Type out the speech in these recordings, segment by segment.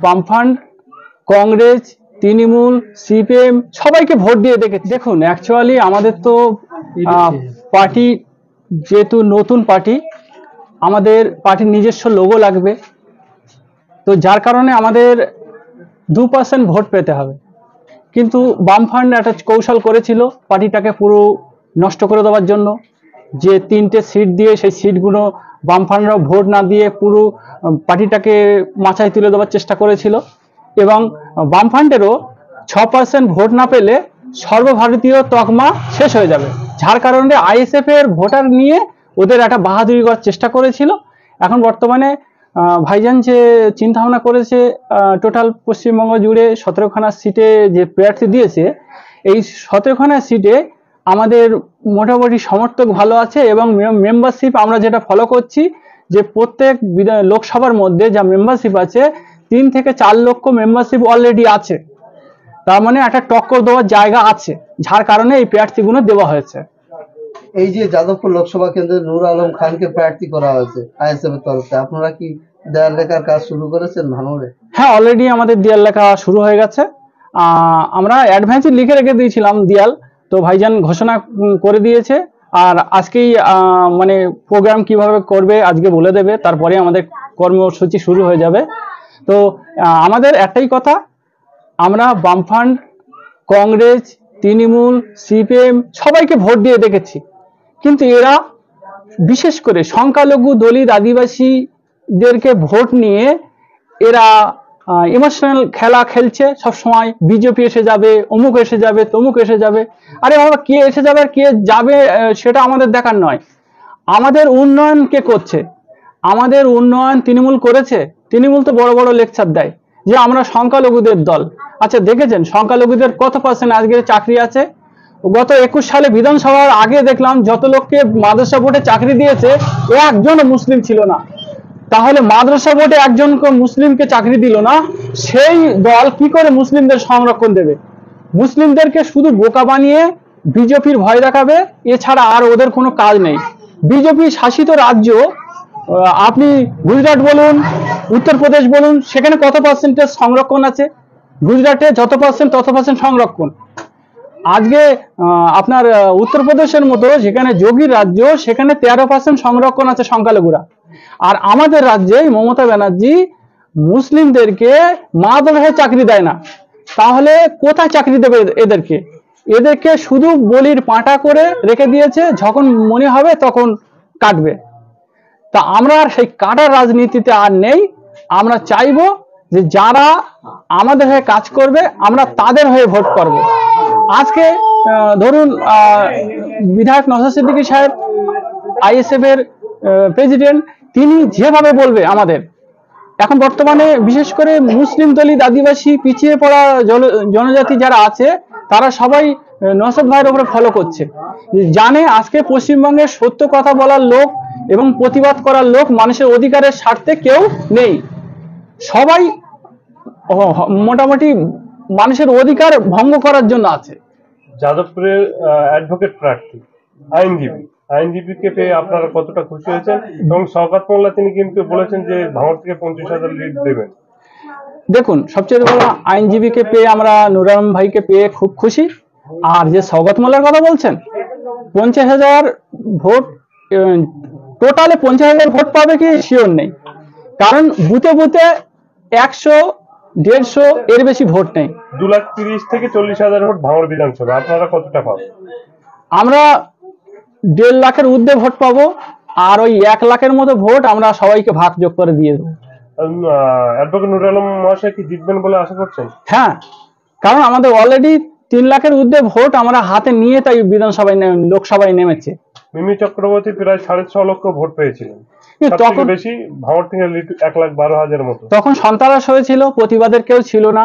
বামফ্রন্ট, কংগ্রেস, তৃণমূল, সিপিএম সবাইকে ভোট দিয়ে দেখেছি। দেখুন, অ্যাকচুয়ালি আমাদের তো পার্টি যেহেতু নতুন পার্টি, আমাদের পার্টির নিজস্ব লোগো লাগবে, তো যার কারণে আমাদের 2% ভোট পেতে হবে। কিন্তু বামফ্রন্ট একটা কৌশল করেছিল পার্টিটাকে পুরো নষ্ট করে দেওয়ার জন্য, যে 3টে সিট দিয়ে সেই সিটগুলো বামফ্রন্টরা ভোট না দিয়ে পুরো পার্টিটাকে মাথায় তুলে দেওয়ার চেষ্টা করেছিল। এবং বামফ্রন্টেরও 6% ভোট না পেলে সর্বভারতীয় তকমা শেষ হয়ে যাবে, যার কারণে আইএসএফ এর ভোটার নিয়ে ওদের একটা বাহাদুরি করার চেষ্টা করেছিল। এখন বর্তমানে ভাইজান যে চিন্তা ভাবনা করেছে, টোটাল পশ্চিমবঙ্গ জুড়ে 17খানা সিটে যে প্রার্থী দিয়েছে, এই 17খানা সিটে আমাদের মোটামুটি সমর্থক ভালো আছে। এবং মেম্বারশিপ আমরা যেটা ফলো করছি, যে প্রত্যেক লোকসভার মধ্যে যা মেম্বারশিপ আছে 3 থেকে 4 লক্ষ মেম্বারশিপ অলরেডি আছে। তার মানে একটা টক্কর দেওয়ার জায়গা আছে, যার কারণে এই প্রার্থীগুলো দেওয়া হয়েছে। এই যে যাদবপুর লোকসভা কেন্দ্রে নূর আলম খানকে প্রার্থী করা হয়েছে আইএসএফ এর তরফে, আপনারা কি দেয়াল লেখার কাজ শুরু করেছেন ভাঙড়ে? হ্যাঁ, অলরেডি আমাদের দেয়াল লেখা শুরু হয়ে গেছে। আমরা অ্যাডভান্সে লিখে রেখে দিয়েছিলাম দেয়াল, তো ভাইজান ঘোষণা করে দিয়েছে। আর আজকেই মানে প্রোগ্রাম কিভাবে করবে আজকে বলে দেবে, তারপরে আমাদের কর্মসূচি শুরু হয়ে যাবে। তো আমাদের একটাই কথা, আমরা বামফ্রন্ট, কংগ্রেস, তৃণমূল, সিপিএম সবাইকে ভোট দিয়ে দেখেছি, কিন্তু এরা বিশেষ করে সংখ্যালঘু দলিত আদিবাসীদেরকে ভোট নিয়ে এরা ইমোশনাল খেলা খেলছে সব সময়। বিজেপি এসে যাবে, অমুক এসে যাবে, তমুক এসে যাবে। আরে বাবা, কে এসে যাবে আর কে যাবে সেটা আমাদের দেখার নয়। আমাদের উন্নয়ন কে করছে? আমাদের উন্নয়ন তৃণমূল করেছে। তৃণমূল তো বড় বড় লেকচার দেয় যে আমরা সংখ্যালঘুদের দল। আচ্ছা, দেখেছেন সংখ্যালঘুদের কত % আজকে চাকরি আছে? গত 21 সালে বিধানসভার আগে দেখলাম যত লোককে মাদ্রাসা বোর্ডে চাকরি দিয়েছে, একজনও মুসলিম ছিল না। তাহলে মাদ্রাসা বোর্ডে একজন মুসলিমকে চাকরি দিল না, সেই দল কি করে মুসলিমদের সংরক্ষণ দেবে? মুসলিমদেরকে শুধু বোকা বানিয়ে বিজেপির ভয় দেখাবে, এছাড়া আর ওদের কোনো কাজ নেই। বিজেপি শাসিত রাজ্য, আপনি গুজরাট বলুন, উত্তরপ্রদেশ বলুন, সেখানে কত % সংরক্ষণ আছে? গুজরাটে যত % তত % সংরক্ষণ। আজকে আপনার উত্তরপ্রদেশের মতো যেখানে যোগীর রাজ্য, সেখানে 13% সংরক্ষণ আছে সংখ্যালঘুরা। আর আমাদের রাজ্যে মমতা ব্যানার্জি মুসলিমদেরকে মাদ্রাসায় চাকরি দেয় না, তাহলে কোথায় চাকরি দেবে এদেরকে? এদেরকে শুধু বলির পাঁটা করে রেখে দিয়েছে, যখন মনে হবে তখন কাটবে। তা আমরা আর সেই কাটার রাজনীতিতে আর নেই। আমরা চাইবো যে যারা আমাদের হয়ে কাজ করবে আমরা তাদের হয়ে ভোট করব। আজকে ধরুন বিধায়ক নওশাদ সিদ্দিকী সাহেব আইএসএফ এর প্রেসিডেন্ট, তিনি যেভাবে বলবে আমাদের, এখন বর্তমানে বিশেষ করে মুসলিম দলিত আদিবাসী পিছিয়ে পড়া জনজাতি যারা আছে, তারা সবাই নওশাদ ভাইয়ের উপরে ফলো করছে। জানে আজকে পশ্চিমবঙ্গের সত্য কথা বলার লোক এবং প্রতিবাদ করার লোক মানুষের অধিকারের স্বার্থে কেউ নেই। সবাই মোটামুটি মানুষের অধিকার ভঙ্গ করার জন্য আছে। যাদবপুরের অ্যাডভোকেট প্রার্থী আইনজীবীকে পেয়ে আপনারা কতটা খুশি হয়েছেন? এবং শওকত মোল্লা তিনি কিন্তু বলেছেন যে ভাঙড় থেকে 50,000 লিড দেবেন। দেখুন, সবচেয়ে বড় আইনজীবীকে পেয়ে আমরা নূর আলম ভাইকে পেয়ে খুব খুশি। আর যে শওকত মোল্লার কথা বলছেন, 50,000 ভোট, টোটালে 50,000 ভোট পাবে কি শিওর নেই, কারণ বুথে বুথে 100, 150 এর বেশি ভোট নেই। 2,30,000 থেকে 40,000 ভোট ভাঙড় বিধানসভা, আপনারা কতটা পাবেন? আমরা 1.5 লাখের ঊর্ধ্বে ভোট পাবো, আর ওই 1 লাখের মতো ভোট আমরা সবাইকে ভাগ যোগ করে দিয়ে দেবো। অ্যাডভোকেট নূর আলম মহাশয় কি জিতবেন বলে আশা করছেন? হ্যাঁ, কারণ আমাদের অলরেডি 3 লাখের ঊর্ধ্বে ভোট আমরা হাতে নিয়ে তাই বিধানসভায় লোকসভায় নেমেছে। মিমি চক্রবর্তী প্রায় 6.5 লক্ষ ভোট পেয়েছিলেন, তখন বেশি ভাঙড় থেকে 1,12,000 মতো। তখন সন্ত্রাস হয়েছিল, প্রতিবাদের কেউ ছিল না।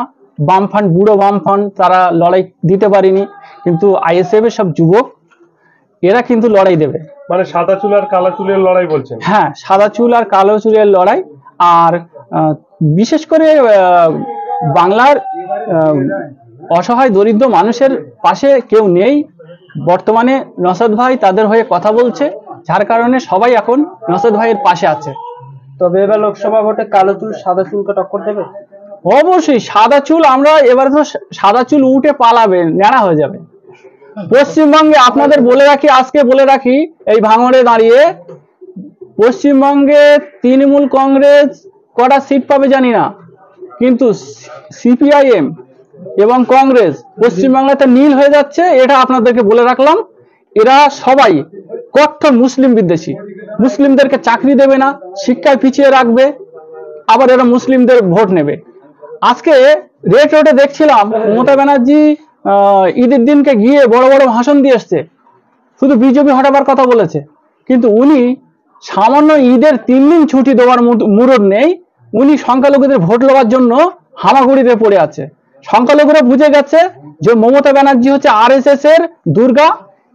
বামফ্রন্ট, বুড়ো বামফ্রন্ট, তারা লড়াই দিতে পারেনি, কিন্তু আইএসএফ এর সব যুবক এরা কিন্তু লড়াই দেবে। মানে সাদা চুল আর কালো চুলের লড়াই বলছেন? হ্যাঁ, সাদা চুল আর কালো চুলের লড়াই। আর বিশেষ করে বাংলার অসহায় দরিদ্র মানুষের পাশে কেউ নেই। বর্তমানে নওশাদ ভাই তাদের হয়ে কথা বলছে, যার কারণে সবাই এখন নওশাদ ভাইয়ের পাশে আছে। তবে এবার লোকসভা ভোটে কালো চুল সাদা চুলকে টক্কর দেবে? অবশ্যই সাদা চুল, আমরা এবারে তো সাদা চুল উঠে পালাবে, ন্যাড়া হয়ে যাবে। পশ্চিমবঙ্গে আপনাদের বলে রাখি, আজকে বলে রাখি, এই ভাঙড়ে দাঁড়িয়ে পশ্চিমবঙ্গে তৃণমূল কংগ্রেস কটা সিট পাবে জানি না, কিন্তু সিপিআইএম এবং কংগ্রেস পশ্চিমবাংলাতে নীল হয়ে যাচ্ছে, এটা আপনাদেরকে বলে রাখলাম। এরা সবাই কট্টর মুসলিম বিদ্বেষী, মুসলিমদেরকে চাকরি দেবে না, শিক্ষায় পিছিয়ে রাখবে, আবার এরা মুসলিমদের ভোট নেবে। আজকে রেড রোডে দেখছিলাম মমতা ব্যানার্জি ঈদের দিনকে গিয়ে বড় বড় ভাষণ দিয়ে এসছে, শুধু বিজেপি হটাবার কথা বলেছে, কিন্তু উনি সামান্য ঈদের 3 দিন ছুটি দেওয়ার মুরদ নেই, উনি সংখ্যালঘুদের ভোট নেওয়ার জন্য হামাগুড়িতে পড়ে আছে। সংখ্যালঘুরা বুঝে গেছে যে মমতা ব্যানার্জি হচ্ছে আরএসএস এর দুর্গা,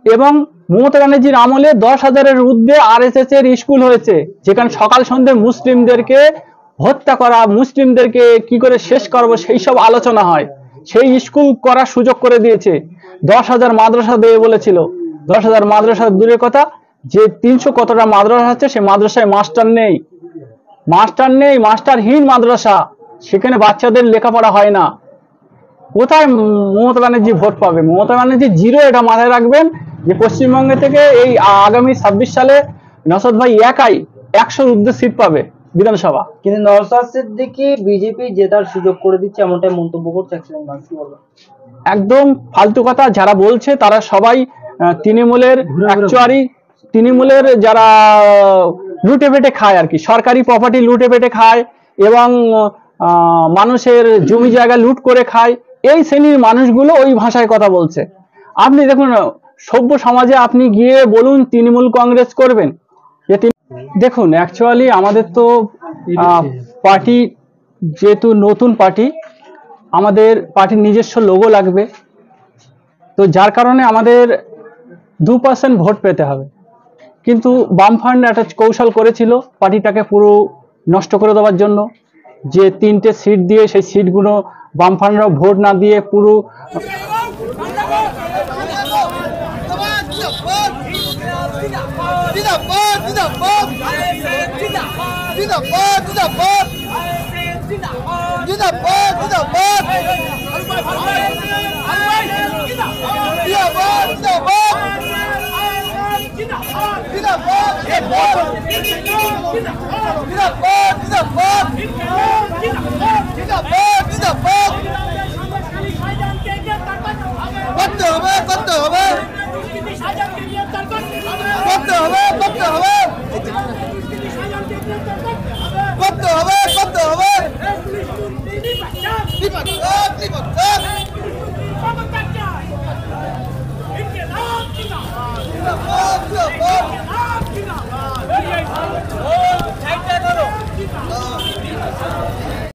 এবং মমতা ব্যানার্জির আমলে 10,000-এর ঊর্ধ্বে আরএসএস এর স্কুল হয়েছে, যেখানে সকাল সন্ধ্যে মুসলিমদেরকে হত্যা করা, মুসলিমদেরকে কি করে শেষ করবো সেই সব আলোচনা হয়। সেই স্কুল করার সুযোগ করে দিয়েছে। 10,000 মাদ্রাসা দেবে বলেছিল, 10,000 মাদ্রাসা দূরের কথা, যে 300 কতটা মাদ্রাসা আছে, সে মাদ্রাসায় মাস্টার নেই, মাস্টারহীন মাদ্রাসা, সেখানে বাচ্চাদের লেখাপড়া হয় না। কোথায় মমতা ব্যানার্জি ভোট পাবে? মমতা ব্যানার্জি জিরো, এটা মাথায় রাখবেন যে পশ্চিমবঙ্গে থেকে এই আগামী 26 সালে নওশাদ ভাই একাই 100-র ঊর্ধ্বে সিট পাবে বিধানসভা। কিন্তু নওশাদ সিদ্দিকী বিজেপি জেতার সুযোগ করে দিচ্ছে, এমনটাই মন্তব্য করছে একজন মানুষ, কি বলবেন? একদম ফালতু কথা। যারা বলছে তারা সবাই তৃণমূলের, অ্যাকচুয়ালি তৃণমূলের যারা লুটে পেটে খায় আর কি, সরকারি প্রপার্টি লুটে পেটে খায় এবং মানুষের জমি জায়গা লুট করে খায়, এই শ্রেণীর মানুষগুলো ওই ভাষায় কথা বলছে। আপনি দেখুন, সভ্য সমাজে আপনি গিয়ে বলুন তৃণমূল কংগ্রেস করবেন, দেখুন অ্যাকচুয়ালি আমাদের তো পার্টি যেহেতু নতুন পার্টি, আমাদের পার্টির নিজস্ব লোগো লাগবে, তো যার কারণে আমাদের 2% ভোট পেতে হবে। কিন্তু বামফ্রন্ট একটা কৌশল করেছিল পার্টিটাকে পুরো নষ্ট করে দেওয়ার জন্য, যে 3টে সিট দিয়ে সেই সিটগুলো বামফ্রন্টরা ভোট না দিয়ে পুরো করতে হবে